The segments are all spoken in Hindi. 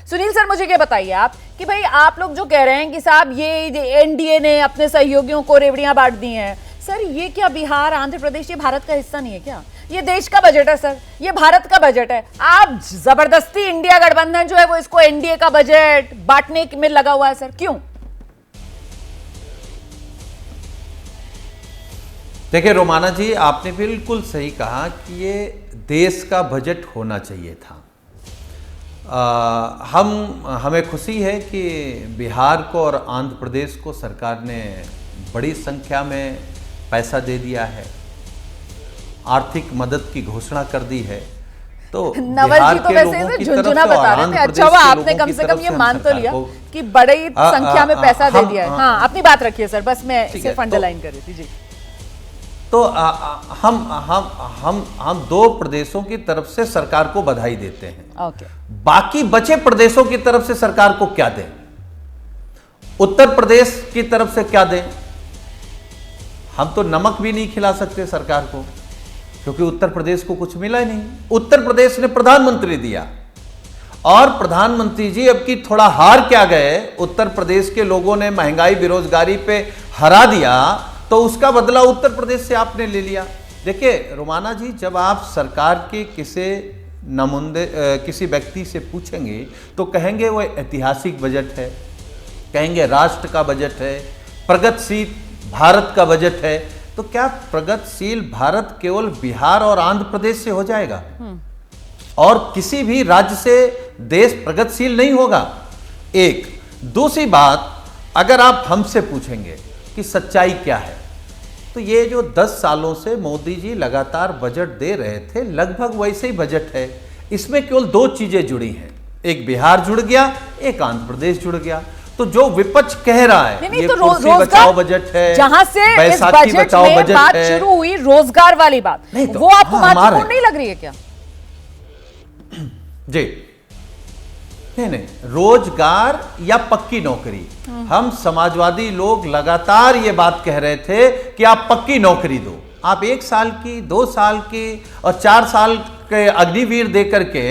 सुनील सर, मुझे क्या बताइए आप कि भाई आप लोग जो कह रहे हैं कि साहब ये एनडीए ने अपने सहयोगियों को रेवड़ियां बांट दी हैं, सर ये क्या बिहार आंध्र प्रदेश ये भारत का हिस्सा नहीं है क्या? ये देश का बजट है सर, ये भारत का बजट है। आप जबरदस्ती इंडिया गठबंधन जो है वो इसको एनडीए का बजट बांटने में लगा हुआ है सर, क्यों? देखिए रोमाना जी, आपने बिल्कुल सही कहा कि ये देश का बजट होना चाहिए था। हमें खुशी है कि बिहार को और आंध्र प्रदेश को सरकार ने बड़ी संख्या में पैसा दे दिया है, आर्थिक मदद की घोषणा कर दी है। तो नवल जी तो वैसे झुंझुना बता रहे थे, अच्छा हुआ आपने कम से कम ये मान तो लिया कि बड़ी संख्या में पैसा दे दिया है। हाँ, अपनी बात रखिए सर, बस मैं सिर्फ अंडरलाइन कर रही थी जी। तो हम दो प्रदेशों की तरफ से सरकार को बधाई देते हैं। ओके। बाकी बचे प्रदेशों की तरफ से सरकार को क्या दें? उत्तर प्रदेश की तरफ से क्या दें? हम तो नमक भी नहीं खिला सकते सरकार को, क्योंकि उत्तर प्रदेश को कुछ मिला ही नहीं। उत्तर प्रदेश ने प्रधानमंत्री दिया, और प्रधानमंत्री जी अब की थोड़ा हार क्या गए, उत्तर प्रदेश के लोगों ने महंगाई बेरोजगारी पे हरा दिया, तो उसका बदला उत्तर प्रदेश से आपने ले लिया। देखिए रोमाना जी, जब आप सरकार के किसी व्यक्ति से पूछेंगे तो कहेंगे वो ऐतिहासिक बजट है, कहेंगे राष्ट्र का बजट है, प्रगतिशील भारत का बजट है। तो क्या प्रगतिशील भारत केवल बिहार और आंध्र प्रदेश से हो जाएगा? और किसी भी राज्य से देश प्रगतिशील नहीं होगा। एक दूसरी बात, अगर आप हमसे पूछेंगे कि सच्चाई क्या है, तो ये जो 10 सालों से मोदी जी लगातार बजट दे रहे थे, लगभग वैसे ही बजट है। इसमें केवल दो चीजें जुड़ी हैं, एक बिहार जुड़ गया, एक आंध्र प्रदेश जुड़ गया। तो जो विपक्ष कह रहा है ये तो कुर्सी बचाओ बजट है, जहां से इस बजट में बात शुरू हुई रोजगार वाली बात, तो वो आपको महत्वपूर्ण नहीं लग रही है क्या? जी नहीं, रोजगार या पक्की नौकरी, हम समाजवादी लोग लगातार ये बात कह रहे थे कि आप पक्की नौकरी दो। आप 1 साल की, 2 साल की और 4 साल के अग्निवीर दे करके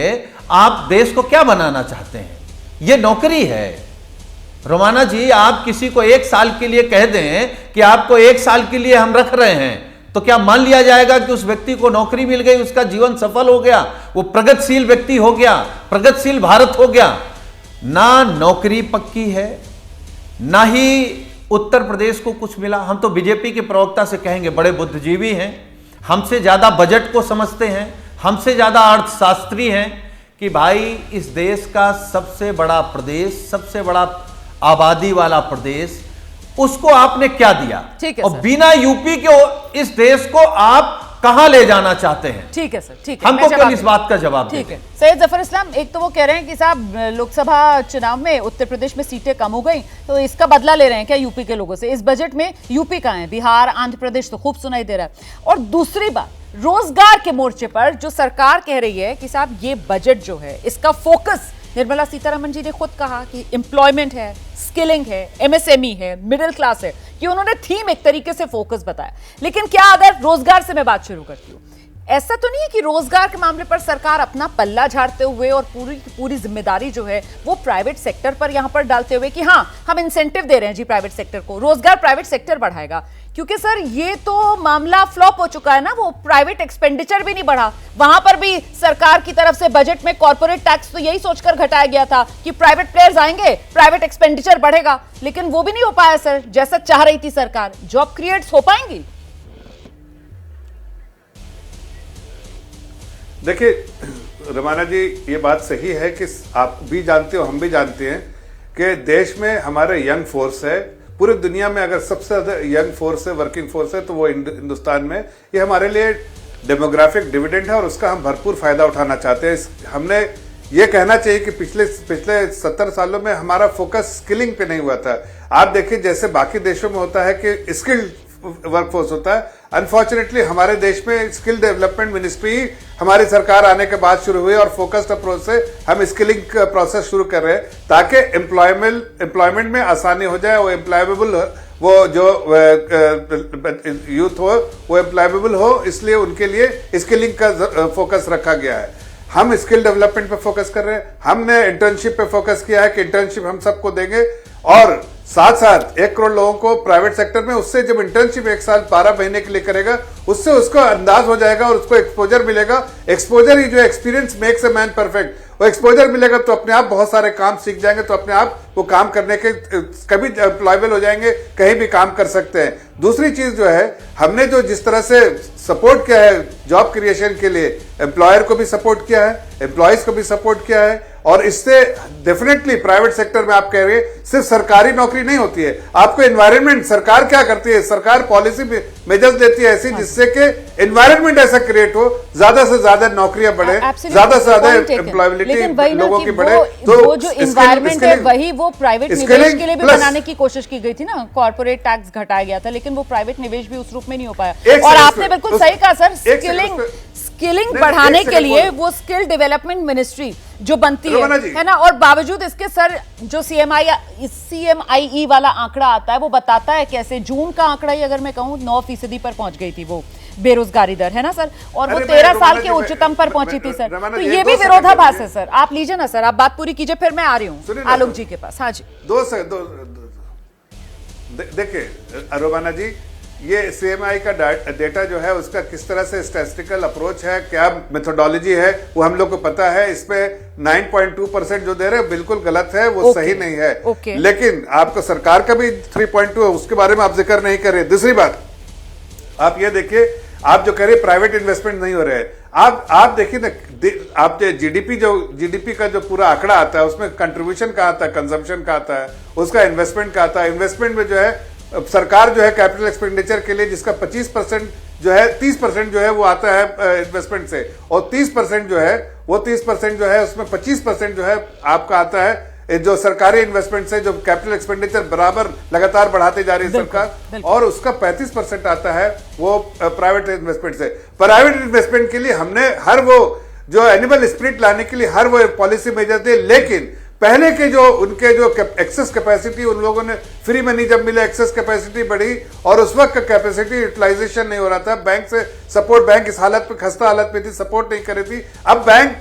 आप देश को क्या बनाना चाहते हैं? ये नौकरी है रोमाना जी। आप किसी को 1 साल के लिए कह दें कि आपको 1 साल के लिए हम रख रहे हैं, तो क्या मान लिया जाएगा कि उस व्यक्ति को नौकरी मिल गई, उसका जीवन सफल हो गया, वो प्रगतिशील व्यक्ति हो गया, प्रगतिशील भारत हो गया? ना नौकरी पक्की है, ना ही उत्तर प्रदेश को कुछ मिला। हम तो बीजेपी के प्रवक्ता से कहेंगे, बड़े बुद्धिजीवी हैं, हमसे ज्यादा बजट को समझते हैं, हमसे ज्यादा अर्थशास्त्री हैं, कि भाई इस देश का सबसे बड़ा प्रदेश, सबसे बड़ा आबादी वाला प्रदेश, उसको आपने क्या दिया? ठीक है और सर। बिना यूपी के इस देश को आप कहां ले जाना चाहते हैं? ठीक है सर, ठीक है, हमको कल इस बात का जवाब ठीक है। सैयद जफर इस्लाम, एक तो वो कह रहे हैं कि साहब लोकसभा चुनाव में उत्तर प्रदेश में सीटें कम हो गई, तो इसका बदला ले रहे हैं क्या यूपी के लोगों से? इस बजट में यूपी कहां है? बिहार आंध्र प्रदेश तो खूब सुनाई दे रहा है। और दूसरी बात, रोजगार के मोर्चे पर जो सरकार कह रही है कि साहब ये बजट जो है इसका फोकस, निर्मला सीतारमण जी ने खुद कहा कि एम्प्लॉयमेंट है, स्किलिंग है, एमएसएमई है, मिडिल क्लास है, कि उन्होंने थीम एक तरीके से फोकस बताया। लेकिन क्या अगर रोजगार से मैं बात शुरू करती हूं, ऐसा तो नहीं है कि रोजगार के मामले पर सरकार अपना पल्ला झाड़ते हुए और पूरी जिम्मेदारी जो है वो प्राइवेट सेक्टर पर यहां पर डालते हुए कि हां हम इंसेंटिव दे रहे हैं जी प्राइवेट सेक्टर को, रोजगार प्राइवेट सेक्टर बढ़ाएगा? क्योंकि सर ये तो मामला फ्लॉप हो चुका है ना, वो प्राइवेट एक्सपेंडिचर भी नहीं बढ़ा। वहां पर भी सरकार की तरफ से बजट में कॉर्पोरेट टैक्स तो यही सोचकर घटाया गया था कि प्राइवेट प्लेयर्स आएंगे, प्राइवेट एक्सपेंडिचर बढ़ेगा, लेकिन वो भी नहीं हो पाया सर जैसा चाह रही थी सरकार। जॉब क्रिएट्स हो पाएंगी? देखिए रमाना जी, ये बात सही है कि आप भी जानते हो, हम भी जानते हैं कि देश में हमारे यंग फोर्स है। पूरी दुनिया में अगर सबसे ज्यादा यंग फोर्स है, वर्किंग फोर्स है, तो वो हिंदुस्तान में। ये हमारे लिए डेमोग्राफिक डिविडेंड है और उसका हम भरपूर फायदा उठाना चाहते हैं। हमने ये कहना चाहिए कि पिछले 70 सालों में हमारा फोकस स्किलिंग पे नहीं हुआ था। आप देखिए जैसे बाकी देशों में होता है कि स्किल्ड वर्कफोर्स होता है, अनफॉर्चुनेटली हमारे देश में स्किल डेवलपमेंट मिनिस्ट्री हमारी सरकार आने के बाद शुरू हुई और फोकस्ड अप्रोच से हम स्किलिंग प्रोसेस शुरू कर रहे हैं ताकि एम्प्लॉयमेंट में आसानी हो जाए, वो एम्प्लॉयबल, वो जो यूथ हो वो एम्प्लॉयबल हो, इसलिए उनके लिए स्किलिंग का फोकस रखा गया है। हम स्किल डेवलपमेंट पे फोकस कर रहे हैं, हमने इंटर्नशिप पे फोकस किया है कि इंटर्नशिप हम सबको देंगे, और साथ साथ 1 करोड़ लोगों को प्राइवेट सेक्टर में, उससे जब इंटर्नशिप 1 साल 12 महीने के लिए करेगा, उससे उसको अंदाज हो जाएगा और उसको एक्सपोजर मिलेगा। एक्सपोजर ही जो experience makes a man perfect, वो एक्सपोजर मिलेगा तो अपने आप बहुत सारे काम सीख जाएंगे, तो अपने आप वो काम करने के कभी एम्प्लॉयबल हो जाएंगे, कहीं भी काम कर सकते हैं। दूसरी चीज जो है, हमने जो जिस तरह से सपोर्ट किया है जॉब क्रिएशन के लिए, एम्प्लॉयर को भी सपोर्ट किया है, एम्प्लॉयज को भी सपोर्ट किया है, और इससे डेफिनेटली प्राइवेट सेक्टर में आप कह रहे हैं सिर्फ सरकारी नौकरी नहीं होती है, आपको एनवायरनमेंट, सरकार क्या करती है, सरकार पॉलिसी मेजर्स देती है ऐसी जिससे कि एनवायरनमेंट ऐसा क्रिएट हो, ज्यादा से ज्यादा नौकरियां बढ़े, ज्यादा से ज्यादा एम्प्लॉयबिलिटी लोगों की बढ़े। तो वो जो एनवायरनमेंट है वही वो प्राइवेट निवेश के लिए भी बनाने की कोशिश की गई थी ना, कॉर्पोरेट टैक्स घटाया गया था, लेकिन वो प्राइवेट निवेश भी उस रूप में नहीं हो पाया। और आपने बिल्कुल सही कहा सर, स्किलिंग बढ़ाने के लिए वो स्किल डेवलपमेंट मिनिस्ट्री जो बनती है ना, और बावजूद इसके सर जो CMIE वाला आंकड़ा आता है वो बताता है कैसे जून का आंकड़ा ही अगर मैं कहूं 9% पर पहुंच गई थी वो बेरोजगारी दर, है ना सर, और वो 13 साल के उच्चतम पर पहुंची थी सर। तो ये भी विरोधाभास है सर। आप लीजिए ना सर, आप बात पूरी कीजिए, फिर मैं आ रही हूँ आलोक जी के पास। हाँ जी, देखिए रोमाना जी, ये CMI का डेटा जो है उसका किस तरह से स्टैटिस्टिकल अप्रोच है, क्या मेथोडोलॉजी है, वो हम लोग को पता है। इसमें 9.2% जो दे रहे हैं बिल्कुल गलत है, वो सही नहीं है। लेकिन आपको सरकार का भी 3.2 है, उसके बारे में आप जिक्र नहीं कर रहे। दूसरी बात, आप ये देखिए, आप जो कह रहे प्राइवेट इन्वेस्टमेंट नहीं हो रहे हैं, आप देखिए ना, आप जीडीपी का जो पूरा आंकड़ा आता है उसमें कंट्रीब्यूशन का आता है, कंजम्पशन का आता है, उसका इन्वेस्टमेंट का आता है। इन्वेस्टमेंट में जो है सरकार जो है कैपिटल एक्सपेंडिचर के लिए जिसका 25% जो है, 30% जो है वो आता है इन्वेस्टमेंट से, और 30% जो है वो 30% जो है उसमें 25% जो है आपका आता है जो सरकारी इन्वेस्टमेंट से, जो कैपिटल एक्सपेंडिचर बराबर लगातार बढ़ाते जा रही है सरकार, और उसका 35% आता है वो प्राइवेट इन्वेस्टमेंट से। प्राइवेट इन्वेस्टमेंट के लिए हमने हर वो जो एनिमल स्पिरिट लाने के लिए हर वो पॉलिसी मेजर थे, लेकिन पहले के जो उनके जो एक्सेस कैपेसिटी, उन लोगों ने फ्री मनी जब मिले एक्सेस कैपेसिटी बढ़ी, और उस वक्त कैपेसिटी यूटिलाइजेशन नहीं हो रहा था, बैंक से सपोर्ट, बैंक इस हालत पे, खस्ता हालत में थी, सपोर्ट नहीं कर रही थी। अब बैंक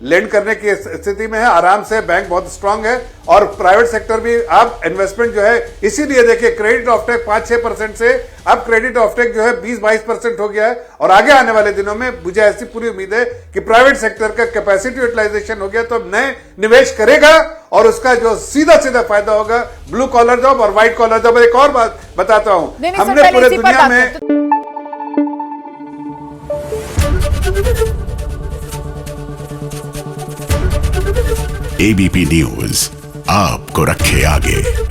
लेंड करने की स्थिति में है, आराम से, बैंक बहुत स्ट्रांग है, और प्राइवेट सेक्टर भी अब इन्वेस्टमेंट जो है, इसीलिए देखिए क्रेडिट ऑफटेक 5-6% से अब क्रेडिट ऑफटेक जो है 20-22% हो गया है, और आगे आने वाले दिनों में मुझे ऐसी पूरी उम्मीद है कि प्राइवेट सेक्टर का कैपेसिटी यूटिलाइजेशन हो गया तो नए निवेश करेगा, और उसका जो सीधा फायदा होगा ब्लू कॉलर जॉब और व्हाइट कॉलर जॉब। एक और बात बताता हूं, हमने पूरे दुनिया में ABP न्यूज आपको रखे आगे।